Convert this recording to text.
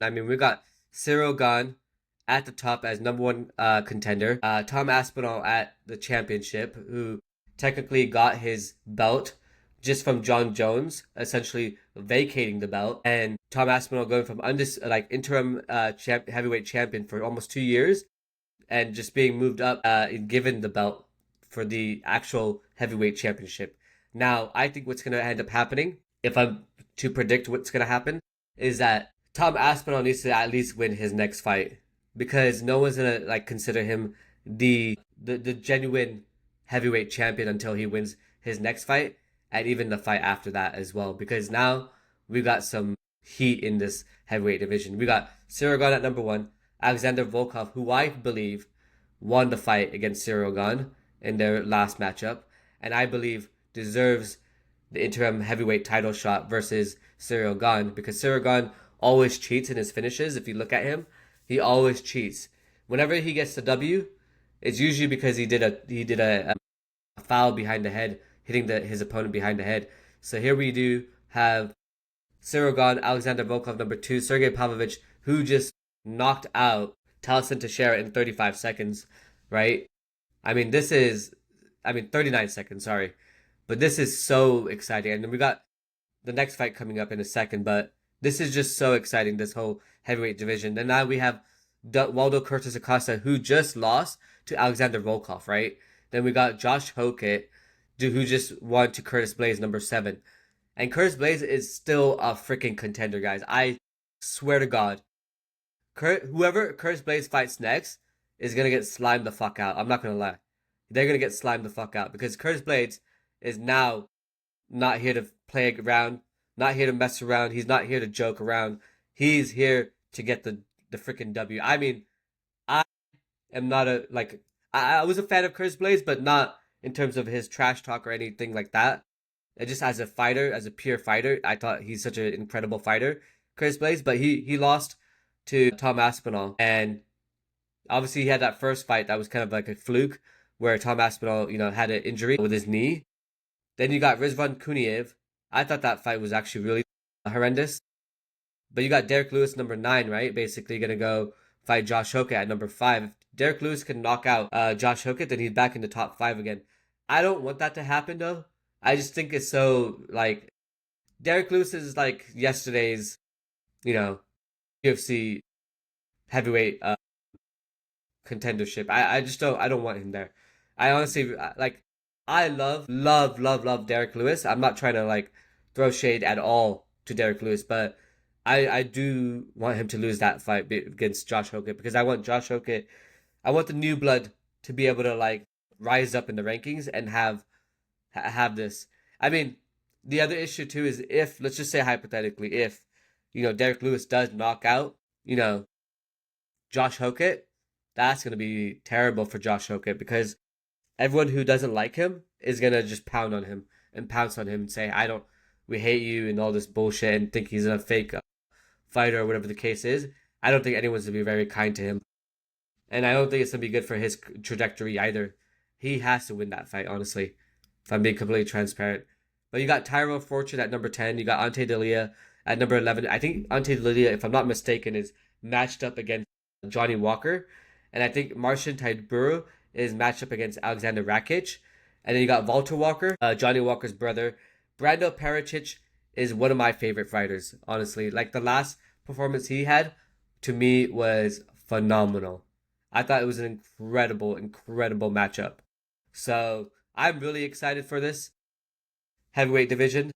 I mean, we got Ciryl Gane at the top as number one contender. Tom Aspinall at the championship, who technically got his belt just from John Jones, essentially vacating the belt, and Tom Aspinall going from interim heavyweight champion for almost 2 years, and just being moved up and given the belt for the actual heavyweight championship. Now, I think what's going to end up happening, if I'm to predict what's going to happen, is that Tom Aspinall needs to at least win his next fight, because no one's going to consider him the genuine heavyweight champion until he wins his next fight, and even the fight after that as well, because now we got some heat in this heavyweight division. We got Ciryl Gane at number one, Alexander Volkov, who I believe won the fight against Ciryl Gane in their last matchup, and I believe deserves the interim heavyweight title shot versus Ciryl Gane, because Ciryl Gane always cheats in his finishes. If you look at him, he always cheats. Whenever he gets the W, it's usually because he did a foul behind the head, hitting his opponent behind the head. So here we do have Ciryl Gane, Alexander Volkov number two, Sergei Pavlovich, who just knocked out Taliesin Teixeira in 35 seconds, right? I mean, 39 seconds, sorry. But this is so exciting. And then we got the next fight coming up in a second, but this is just so exciting, this whole heavyweight division. And now we have Waldo Curtis Acosta, who just lost to Alexander Volkov, right? Then we got Josh Hokett, who just won to Curtis Blaydes, number 7. And Curtis Blaydes is still a freaking contender, guys. I swear to God. Whoever Curtis Blaydes fights next is going to get slimed the fuck out. I'm not going to lie. They're going to get slimed the fuck out, because Curtis Blaydes is now not here to play around, not here to mess around. He's not here to joke around. He's here to get the freaking W. I mean, I am not I was a fan of Curtis Blaydes, but not in terms of his trash talk or anything like that. And just as a fighter, as a pure fighter, I thought he's such an incredible fighter, Curtis Blaydes. But he lost to Tom Aspinall, and obviously he had that first fight that was kind of like a fluke, where Tom Aspinall, had an injury with his knee. Then you got Rizvan Kuniev. I thought that fight was actually really horrendous. But you got Derrick Lewis, number 9, right? Basically going to go fight Josh Hokett at number 5. If Derrick Lewis can knock out Josh Hokett, then he's back in the top 5 again. I don't want that to happen, though. I just think it's so, Derrick Lewis is like yesterday's, UFC heavyweight contendership. I just don't, I don't want him there. I honestly, I love Derrick Lewis. I'm not trying to throw shade at all to Derrick Lewis, but I do want him to lose that fight against Josh Hokett, because I want Josh Hokett, I want the new blood to be able to rise up in the rankings and have this. I mean, the other issue too is, if, let's just say hypothetically, if Derrick Lewis does knock out Josh Hokett, that's gonna be terrible for Josh Hokett, because everyone who doesn't like him is gonna just pound on him and pounce on him and say, we hate you and all this bullshit, and think he's a fake fighter or whatever the case is. I don't think anyone's gonna be very kind to him, and I don't think it's gonna be good for his trajectory either. He has to win that fight, honestly, if I'm being completely transparent. But you got Tyrell Fortune at number 10. You got Ante Delia at number 11. I think Ante Delia, if I'm not mistaken, is matched up against Johnny Walker, and I think Marcin Tybura is matched up against Alexander Rakich. And then you got Walter Walker, Johnny Walker's brother. Brando Perachic is one of my favorite fighters, honestly. The last performance he had, to me, was phenomenal. I thought it was an incredible matchup. So I'm really excited for this heavyweight division.